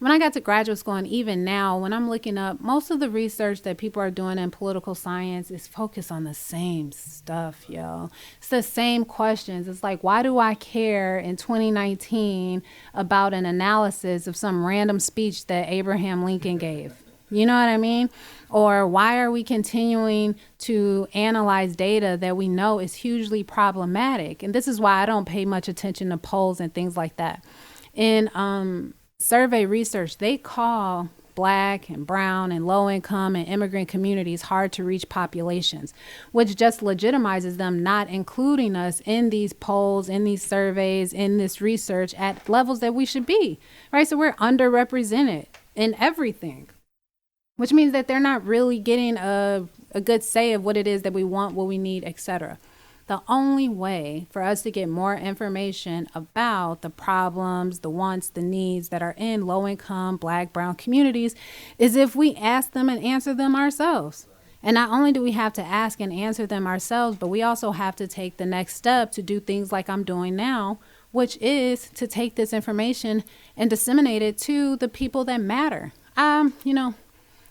When I got to graduate school, and even now, when I'm looking up, most of the research that people are doing in political science is focused on the same stuff, yo. It's the same questions. It's why do I care in 2019 about an analysis of some random speech that Abraham Lincoln gave? You know what I mean? Or why are we continuing to analyze data that we know is hugely problematic? And this is why I don't pay much attention to polls and things like that. In survey research, they call Black and brown and low income and immigrant communities hard to reach populations, which just legitimizes them not including us in these polls, in these surveys, in this research at levels that we should be, right? So we're underrepresented in everything, which means that they're not really getting a good say of what it is that we want, what we need, etc. The only way for us to get more information about the problems, the wants, the needs that are in low-income, Black, brown communities is if we ask them and answer them ourselves. And not only do we have to ask and answer them ourselves, but we also have to take the next step to do things like I'm doing now, which is to take this information and disseminate it to the people that matter.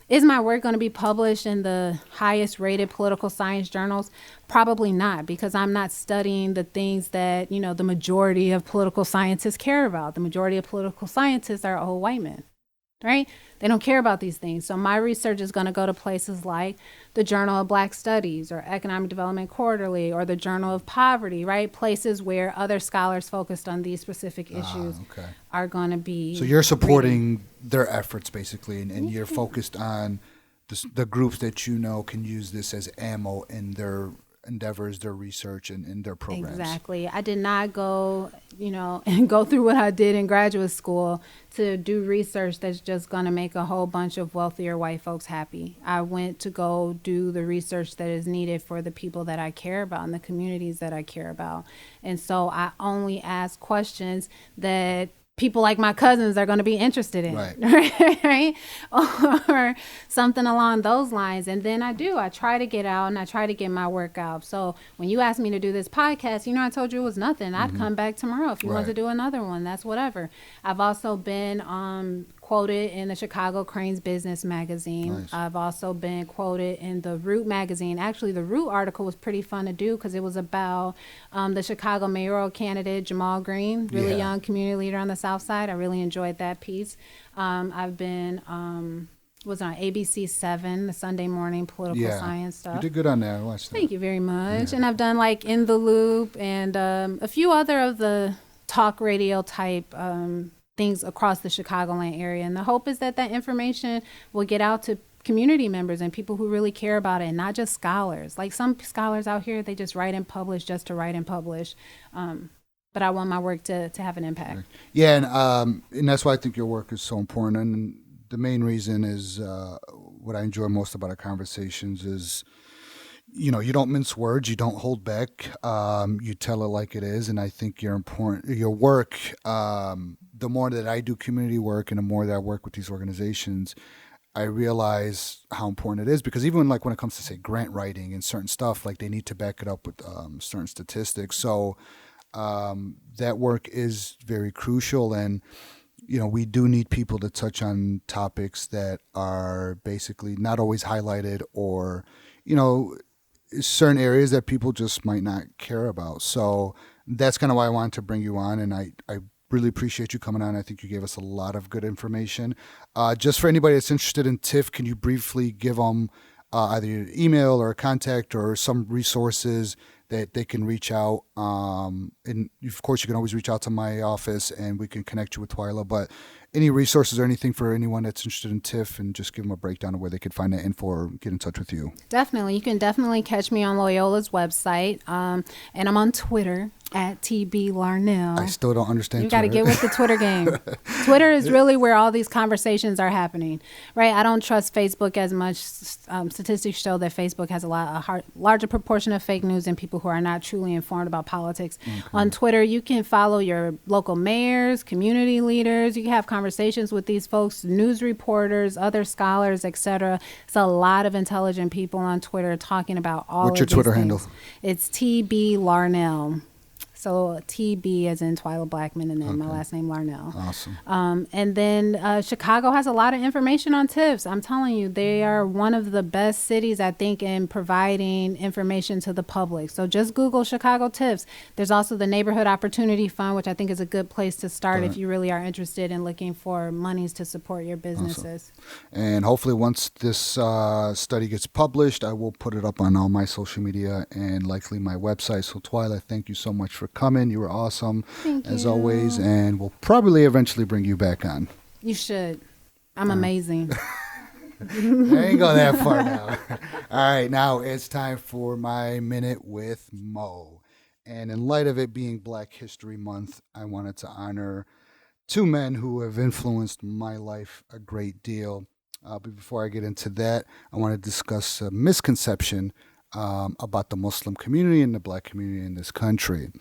Is my work going to be published in the highest rated political science journals? Probably not, because I'm not studying the things that, the majority of political scientists care about. The majority of political scientists are old white men, right? They don't care about these things. So my research is going to go to places like the Journal of Black Studies or Economic Development Quarterly or the Journal of Poverty, right? Places where other scholars focused on these specific issues are going to be. So you're supporting their efforts basically, and you're focused on the groups that can use this as ammo in their endeavors, their research, and in their programs. Exactly. I did not go, and go through what I did in graduate school to do research that's just going to make a whole bunch of wealthier white folks happy. I went to go do the research that is needed for the people that I care about and the communities that I care about. And so I only ask questions that people like my cousins are going to be interested in, right? Or something along those lines. And then I try to get out and I try to get my work out. So when you asked me to do this podcast, I told you it was nothing. I'd come back tomorrow if you want to do another one. That's whatever. I've also been quoted in the Chicago Cranes Business Magazine. Nice. I've also been quoted in the Root magazine. Actually, the Root article was pretty fun to do because it was about the Chicago mayoral candidate, Jamal Green, really young community leader on the South Side. I really enjoyed that piece. I've been was on ABC 7, the Sunday morning political science stuff. You did good on that. I watched that. Thank you very much. Yeah. And I've done like In the Loop and a few other of the talk radio type things across the Chicagoland area. And the hope is that information will get out to community members and people who really care about it, and not just scholars. Like some scholars out here, they just write and publish just to write and publish. But I want my work to have an impact. Yeah, and that's why I think your work is so important. And the main reason is what I enjoy most about our conversations is, you don't mince words, you don't hold back, you tell it like it is. And I think your work, the more that I do community work and the more that I work with these organizations, I realize how important it is, because even when it comes to, say, grant writing and certain stuff, like they need to back it up with certain statistics. So that work is very crucial. And, we do need people to touch on topics that are basically not always highlighted, or, certain areas that people just might not care about. So that's kind of why I wanted to bring you on. And I really appreciate you coming on. I think you gave us a lot of good information. Just for anybody that's interested in TIF, can you briefly give them either your email or a contact or some resources that they can reach out? And of course, you can always reach out to my office and we can connect you with Twyla. But any resources or anything for anyone that's interested in TIF, and just give them a breakdown of where they could find that info or get in touch with you. Definitely. You can definitely catch me on Loyola's website. And I'm on Twitter at TB Larnell. I still don't understand. You got to get with the Twitter game. Twitter is really where all these conversations are happening, right? I don't trust Facebook as much. Statistics show that Facebook has a larger proportion of fake news and people who are not truly informed about politics. Okay. On Twitter, you can follow your local mayors, community leaders. You can have conversations with these folks, news reporters, other scholars, etc. It's a lot of intelligent people on Twitter talking about all of these things. What's your Twitter handle? It's TB Larnell. So TB as in Twyla Blackmond, and then my last name Larnell. Awesome. And then Chicago has a lot of information on TIFs. I'm telling you, they are one of the best cities, I think, in providing information to the public. So just Google Chicago TIFs. There's also the Neighborhood Opportunity Fund, which I think is a good place to start if you really are interested in looking for monies to support your businesses. Awesome. And hopefully once this study gets published, I will put it up on all my social media and likely my website. So Twyla, thank you so much for coming. You were awesome as always, and we'll probably eventually bring you back on. You should. I'm amazing. I ain't go that far now. All right, now it's time for my Minute with Mo. And in light of it being Black History Month, I wanted to honor two men who have influenced my life a great deal. But before I get into that, I want to discuss a misconception about the Muslim community and the Black community in this country.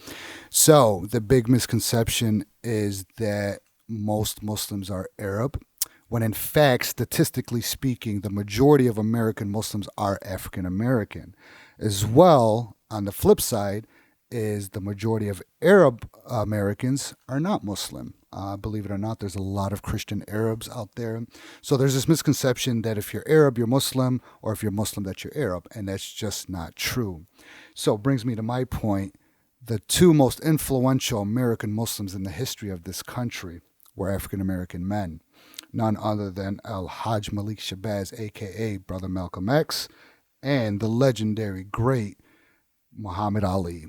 So the big misconception is that most Muslims are Arab, when in fact, statistically speaking, the majority of American Muslims are African American. As well, on the flip side, is the majority of Arab Americans are not Muslim. Believe it or not, there's a lot of Christian Arabs out there. So there's this misconception that if you're Arab, you're Muslim, or if you're Muslim, that you're Arab. And that's just not true. So it brings me to my point. The two most influential American Muslims in the history of this country were African-American men. None other than Al-Hajj Malik Shabazz, a.k.a. Brother Malcolm X, and the legendary, great Muhammad Ali.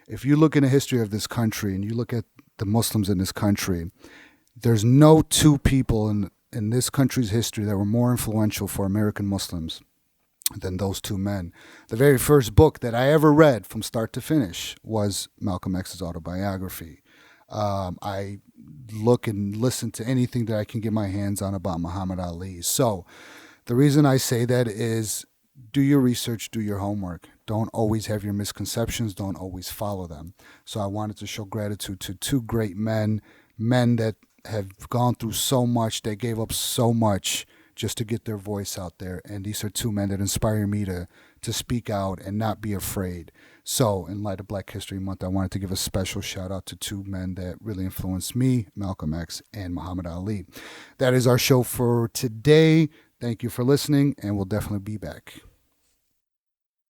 If you look in the history of this country and you look at the Muslims in this country, there's no two people in this country's history that were more influential for American Muslims than those two men. The very first book that I ever read from start to finish was Malcolm X's autobiography. I look and listen to anything that I can get my hands on about Muhammad Ali. So the reason I say that is do your research, do your homework. Don't always have your misconceptions. Don't always follow them. So I wanted to show gratitude to two great men that have gone through so much, they gave up so much just to get their voice out there. And these are two men that inspire me to speak out and not be afraid. So in light of Black History Month, I wanted to give a special shout out to two men that really influenced me, Malcolm X and Muhammad Ali. That is our show for today. Thank you for listening, and we'll definitely be back.